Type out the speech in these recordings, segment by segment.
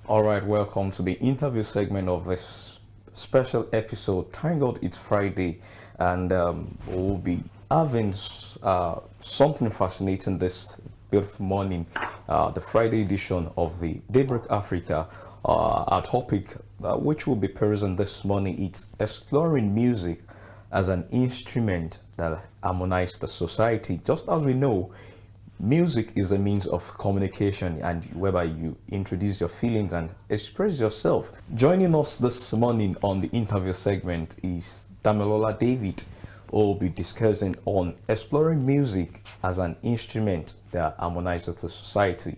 All right, welcome to the interview segment of this special episode. Thank God it's Friday, and we'll be having something fascinating this beautiful morning, the Friday edition of the Daybreak Africa. Our topic, which will be present this morning, it's exploring music as an instrument that harmonizes the society. Just as we know, music is a means of communication and whereby you introduce your feelings and express yourself. Joining us this morning on the interview segment is Damilola David, who will be discussing on exploring music as an instrument that harmonizes the society.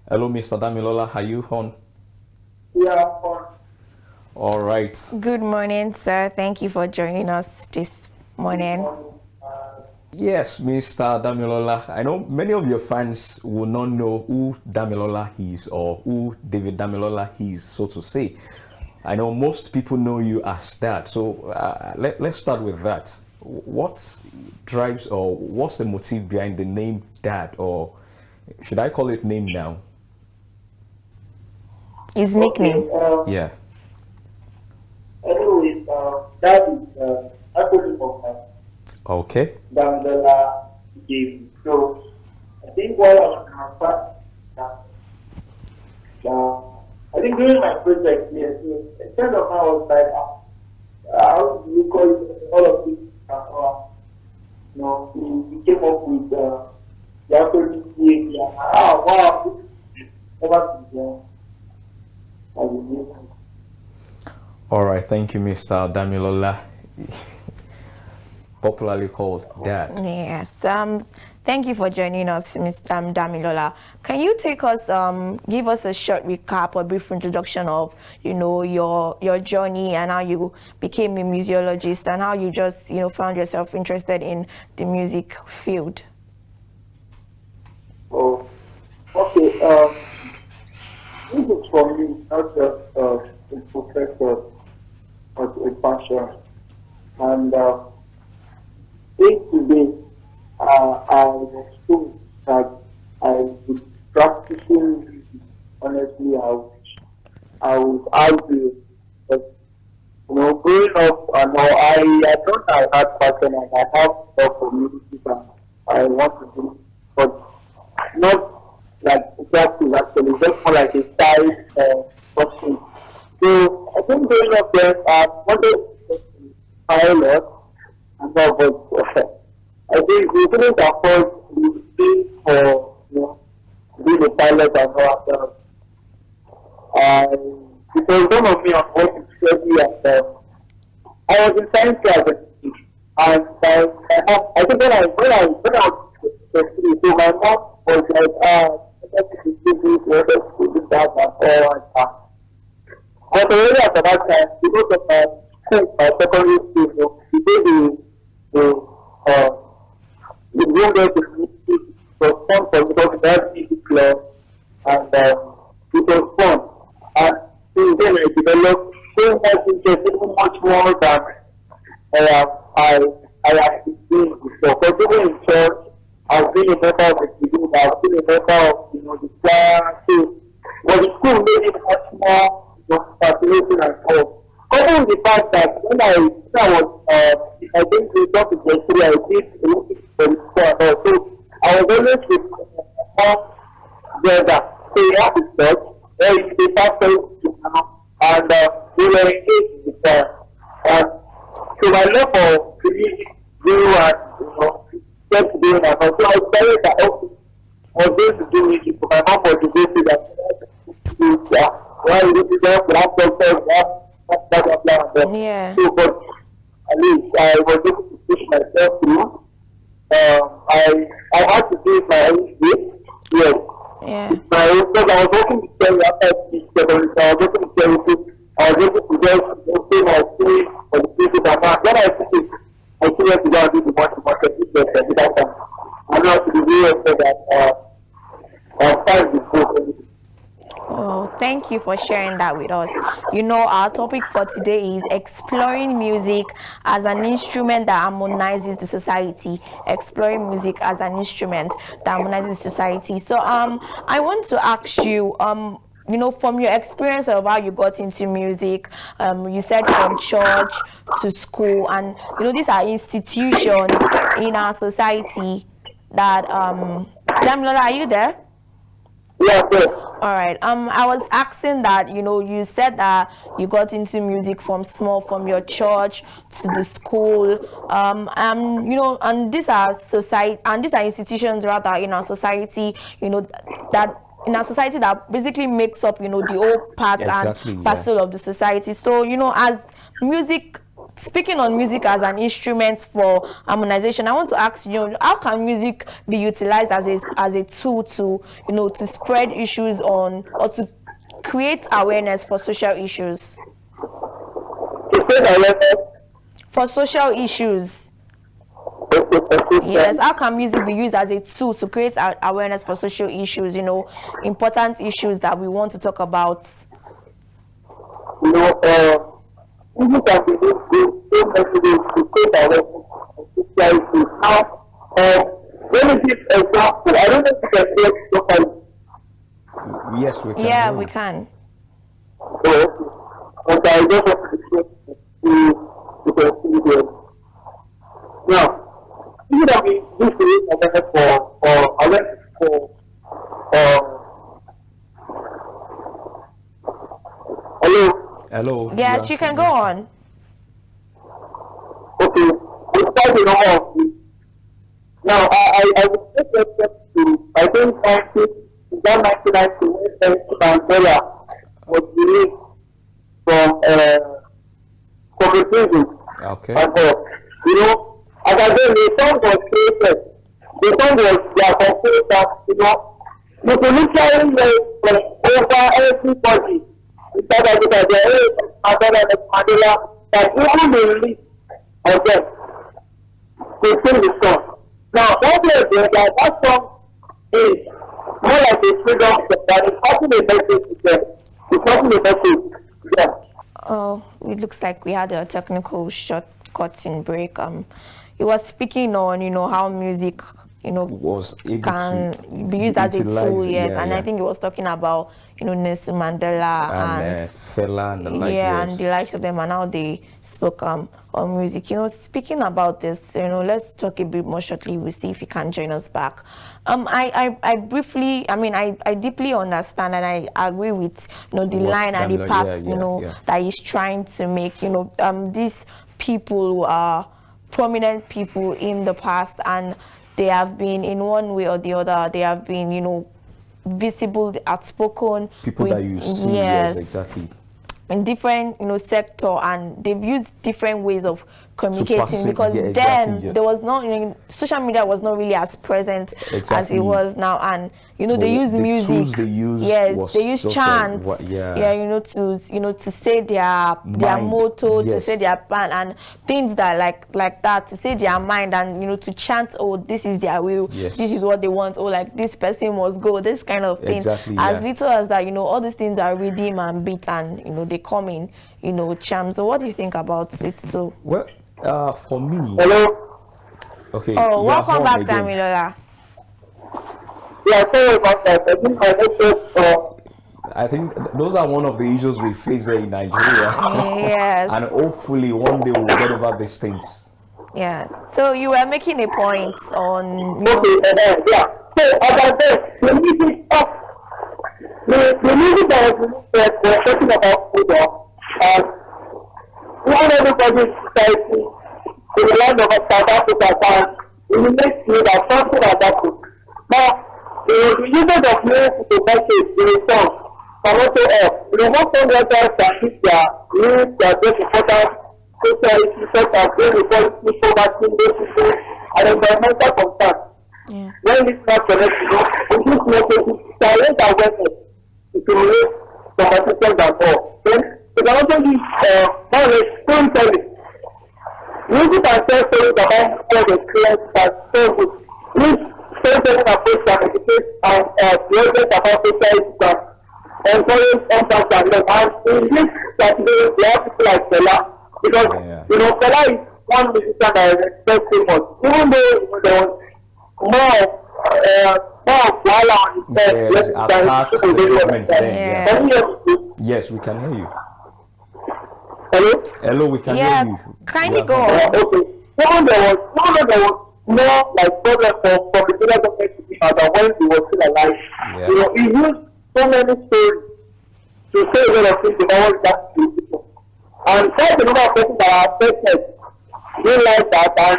Hello, Mr. Damilola, are you on? Yeah, all right. Good morning, sir. Thank you for joining us this morning. Yes, Mr. Damilola. I know many of your fans will not know who Damilola is or who David Damilola is, so to say. I know most people know you as that. So let's start with that. What drives or what's the motive behind the name Dad, or should I call it name now? His nickname. Yeah. Anyway, that is acronym of my Okay. Damilola game. So I think while I was in our I think during my project, yes, instead of I was like, how do you call it, all of this? We came up with the acronym game. Wow, all right, thank you, Mr. Damilola, popularly called Dad. Yes. Thank you for joining us, Mr. Damilola. Can you take us, give us a short recap or brief introduction of, your journey and how you became a musicologist and how you just, found yourself interested in the music field? Oh, okay. This is for me, not just a professor, but a passion. And day to day, I was told that I was practicing music. Honestly, I was argue. But growing up, I thought I had passion and I have love for music and I want to do, but not like exactly actually, just more like a side something. So I think growing up there, I wanted to pilot and all, but I think we couldn't afford to pay for being a pilot and all that. Because some of me on work in study and I was in science class and I think when I was 23, so my mom was like, let's do this, let's do that and all that. But already after that time, because of my secondary school, we did we go there to meet for fun because we had music club and it was fun. And since then I developed so much interest, even much more than I had been before. Because even in church, I've been a member of the group, I've been a member of the choir. So, but the school made it much more fascinating and fun. Coupled with the fact that when I was, I think we got to the three, I did a little bit for the school. So I was always with my brother. So we had to church, where they started and we were engaged with them. So my love for the music grew and, kept doing that. So I started that I was going to do music, but my mom was to go to that. Why you do that? Yeah. So, but at least I was able to push myself through. I had to do it my own way. Yes. Yeah. Because I was working with Terry after this secondary, so I was working with Terry. I was able to just pay my fee for the people that I when I took it, I still went to go and do the market business at that time. I know to be real so that time before. Oh, thank you for sharing that with us. Our topic for today is exploring music as an instrument that harmonizes the society. Exploring music as an instrument that harmonizes society. So, I want to ask you, you know, from your experience of how you got into music, you said from church to school, and you know, these are institutions in our society that Damilola, are you there? Yeah, yes. All right. I was asking that, you know, you said that you got into music from your church to the school. You know, and these are institutions rather in our society, you know, that in our society that basically makes up, you know, the whole part and parcel of the society. So, you know, as music, speaking on music as an instrument for harmonization, I want to ask you, how can music be utilized as a tool to, you know, to spread issues on, or to create awareness for social issues? For social issues. Yes, how can music be used as a tool to create awareness for social issues, you know, important issues that we want to talk about? You know, music can be used in so many ways to create awareness of social issues. Now, let me give an example. I don't know if you can hear me properly. Yes, we can. Yeah, we can. Oh, okay. I just want to show you can see here. Now, you know, we used to use awareness for hello. Hello. Yes, you can go on. Okay, we start the number of this. Now, I will take reference to, I think, 1990 when Damilola was released from congregation. Okay. And, you know, as I said, the song was created. The song was their composed that, you know, you can literally like over everybody. Because I think that there is Mandela that even the release of them to sing the song. Now, what we are doing that song is more like a freedom that is passing a message to them. It's passing a message to them. Oh, it looks like we had a technical shortcut in break. He was speaking on, you know, how music, you know, can be used as a tool, yes. And I think he was talking about, you know, Nelson Mandela and Fela and the likes. Yeah, and the likes of them, and how they spoke on music. You know, speaking about this, you know, let's talk a bit more shortly. We'll see if he can join us back. I briefly, I mean, I deeply understand and I agree with, you know, the line and the path, you know, that he's trying to make. You know, these people who are prominent people in the past, and they have been, in one way or the other, they have been, you know, visible, outspoken. People that you see, yes, exactly. In different, you know, sector, and they've used different ways of communicating, because then there was not, you know, social media was not really as present as it was now, and you know, they use music, they use chants, you know, to say their motto, to say their plan, and things that like that, to say their mind, and you know, to chant, oh, this is their will, this is what they want, oh, like this person must go, this kind of thing. As little as that, you know, all these things are rhythm and beat, and you know, they come in, you know, charms. So what do you think about it? So well, for me, hello. Okay. Oh, welcome back, Damilola. Yeah, sorry about that. I think those are one of the issues we face here in Nigeria. Yes. And hopefully one day we'll get over these things. Yes. So you were making a point on. Okay, yeah. So as I said, the music that we're talking about football, not everybody in society in the land of South Africa can relate to that something like that. Now, the usage of music to message in a song can also help. You know, most song writers can teach their lyrics, their most important social issues such as inequality, poverty, racism, and environmental concerns. When listeners connect, you know, with this message, direct awareness to create conversations and more. Then, they can also use more or less storytelling. Music and tell stories about what the experience has told. This storytelling approach can educate and create about society and encourage empathy and love. And in this category, we have people like Fela, because you know, Fela is one musician that I respect so much. Even though there was more Voila on his head. Yes, attack the government then, Yeah. Can you hear me? Yes, we can hear you. Hello? Hello, we can Yeah, hear you. kindly Yeah. go on. Okay. Someone there was more like problem for the federal government to be out than when he was still alive. Yeah. You know, he used so many stories to say a lot of things about what that to people. And quite a number of people that are affected didn't like that, and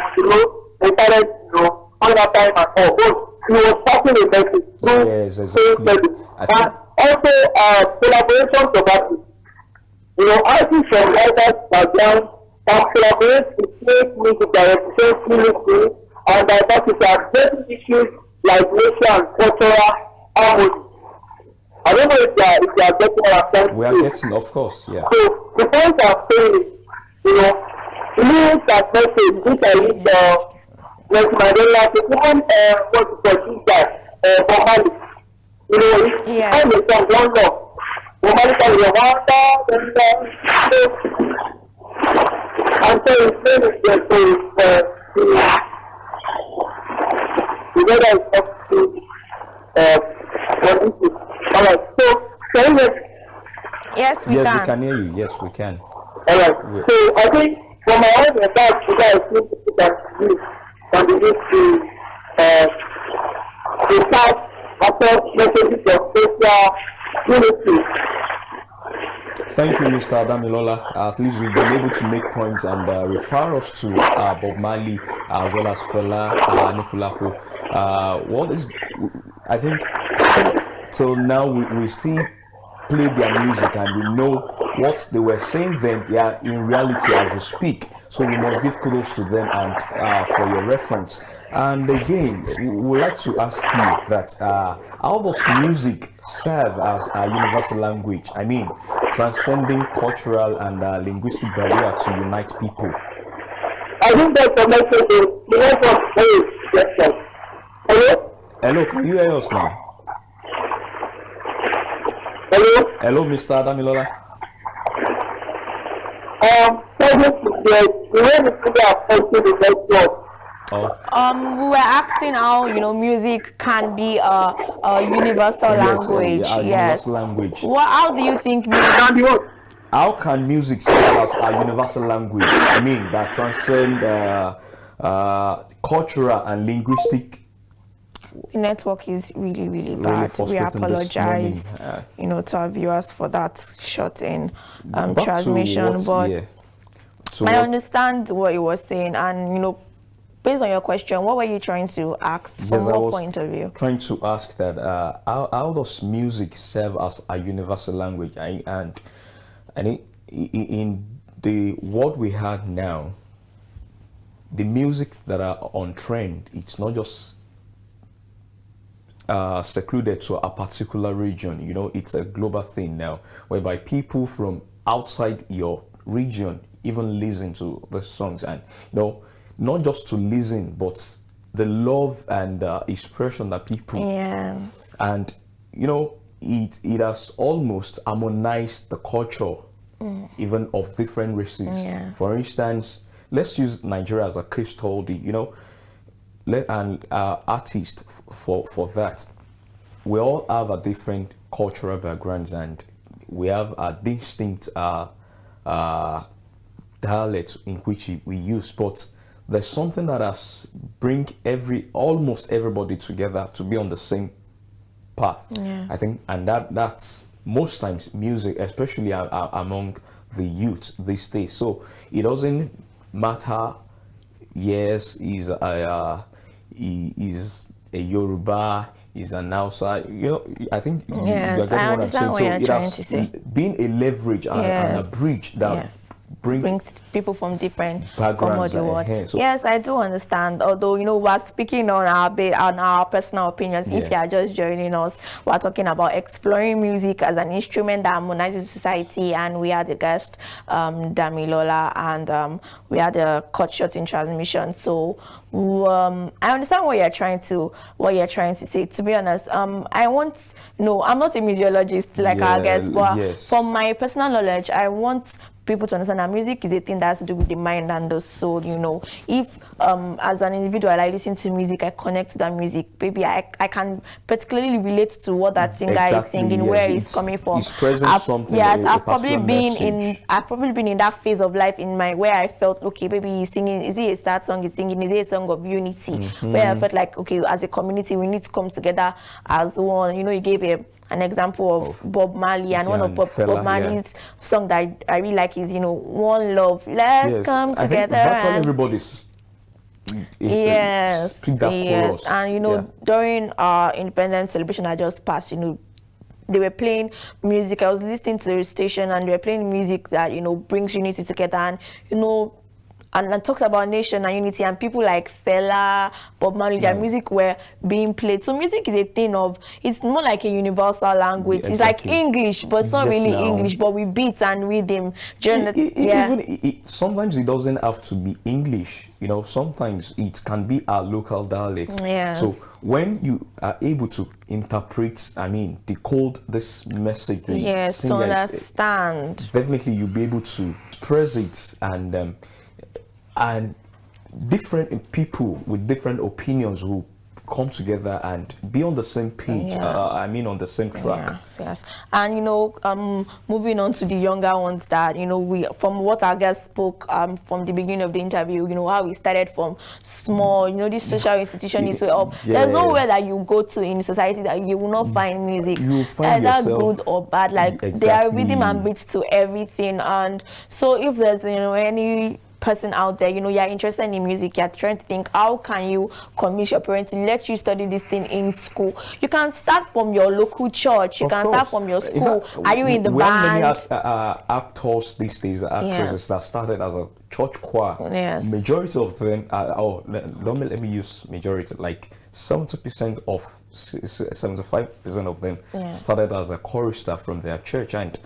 they started, all that time and all. But he was passing a message through Yes, exactly. I and also collaboration to artists from writers background can collaborate to create music that represents unity and diversity and certain issues like racial and cultural harmony. I don't know if they are getting what I'm trying to We are say. getting, of course, yeah. So the point I'm saying is, lyrics and message, which I read like my own life, even what you call this guy, Bomali. It's Yeah. kind of some one love. Bomali can be a water, and so it's very good to whether it's up to alright, so can you hear me? Yes, we Yes, can. we can hear you. Yes, we can. Alright, Yeah. so I think from my own research, you guys need to can be used to pass across messages of social unity. Thank you, Mr. Damilola. At least we've been able to make points and refer us to Bob Marley as well as Fela Anikulapo. What is, I think, till now we still play their music and we know what they were saying then. They are in reality as we speak. So we must give kudos to them and for your reference. And again, we would like to ask you that how does music serve as a universal language? I mean, transcending cultural and linguistic barrier to unite people. I think that's the message the next one. Hello? Hello, can you hear us now? Hello? Hello, Mr. Damilola. The way the people are approaching the next one. Oh. We were asking how music can be a universal language. Yes, Yes. universal language. How do you think music? And what? How can music serve as a universal language? I mean, that transcend cultural and linguistic. The network is really, really Really bad. We frustrating this apologize, morning. to our viewers for that short in Back to transmission. what- But yeah. To I what- understand what you were saying, and based on your question, what were you trying to ask from Yes, I what was point of view? trying to ask that how does music serve as a universal language? And in the world we have now, the music that are on trend, it's not just secluded to a particular region. It's a global thing now, whereby people from outside your region even listen to the songs, and not just to listen, but the love and expression that people. Yes. And it has almost harmonized the culture, even of different races. Yes. For instance, let's use Nigeria as a case study. And artists for that. We all have a different cultural backgrounds, and we have a distinct dialect in which we use, but there's something that has bring almost everybody together to be on the same path. Yes. I think, and that's most times music, especially among the youth these days. So it doesn't matter. Yes, he's a Yoruba, he's an Hausa. I think Yes, you're I getting what I'm understand saying. what So you're it trying has to say. been a leverage and a Yes. bridge that Yes. brings Brings people from different backgrounds from what you ahead. want. So- Yes, I do understand. Although we're speaking on our personal opinions. If you Yeah. are just joining us, we're talking about exploring music as an instrument that harmonizes society, and we are the guest, Damilola, and we are the cut short in transmission. So I understand what you're trying to say. To be honest, I'm not a musicologist like our Yeah, guest, but yes. from my personal knowledge, I want people to understand that music is a thing that has to do with the mind and the soul. You know, if as an individual I listen to music, I connect to that music, maybe I can particularly relate to what that singer is singing, yes. where he's coming from. It's present something. Yes, I've probably been in that phase of life in my where I felt, okay, maybe he's singing, is it a sad song he's singing, is it a song of unity, where I felt like, okay, as a community we need to come together as one. You know, he gave an example of Bob Marley, and one of Bob Marley's song that I really like is, you know, One Love, let's come together. I think virtually everybody's yes, and you know, during our independence celebration that just passed, you know, they were playing music. I was listening to the station and they were playing music that, you know, brings unity together, and you know, and talks about nation and unity, and people like Fela, Bob Marley, their music were being played. So music is a thing of, it's more like a universal language. It's like English, but it's not really English, but with beats and rhythm. Sometimes it doesn't have to be English. You know, sometimes it can be our local dialect. Yes. So when you are able to interpret, decode this message, to understand, definitely you'll be able to express it, and different people with different opinions will come together and be on the same page. On the same track. Yes. And you know, moving on to the younger ones, that, you know, we, from what our guest spoke from the beginning of the interview, you know, how we started from small, you know, this social institution is so up. There's nowhere that you go to in society that you will not find music. You will find either good or bad. Like there are rhythm and beats to everything. And so if there's, you know, any person out there, you know, you're interested in music, you're trying to think, how can you convince your parents to let you study this thing in school? You can start from your local church, you can start from your school. Are you in the band? Many actors these days, actresses that started as a church choir. Yes. Majority of them let me use majority, like 70% of 75% of them started as a chorister from their church, and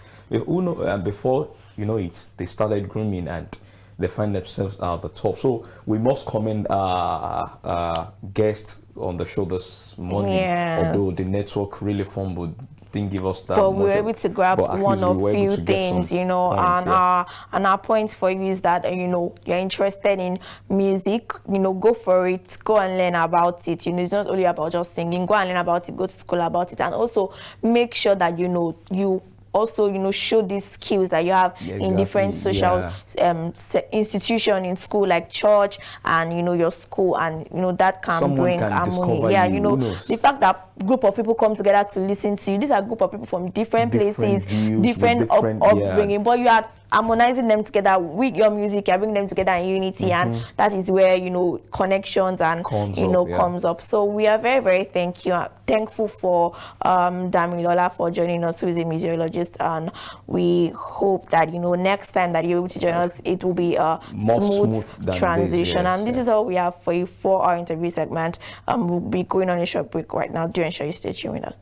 before you know it, they started grooming and they find themselves at the top. So we must commend our guests on the show this morning. Although the network really fumbled, didn't give us that. But we were able to grab one or few things, you know, points, and our points for you is that, you know, you're interested in music, you know, go for it, go and learn about it. You know, it's not only about just singing. Go and learn about it, go to school about it, and also make sure that, you know, you also, you know, show these skills that you have in different social institution in school, like church and, you know, your school, and, you know, that can bring harmony. You know, the fact that group of people come together to listen to you, these are a group of people from different places, different upbringing, but you are harmonizing them together with your music. You're bringing them together in unity, and that is where, you know, connections and comes up. So we are very, very thankful for Damilola for joining us, who is a musicologist, and we hope that, you know, next time that you're able to join us, it will be a smooth transition. This is all we have for you for our interview segment. We'll be going on a short break right now. Do ensure you stay tuned with us.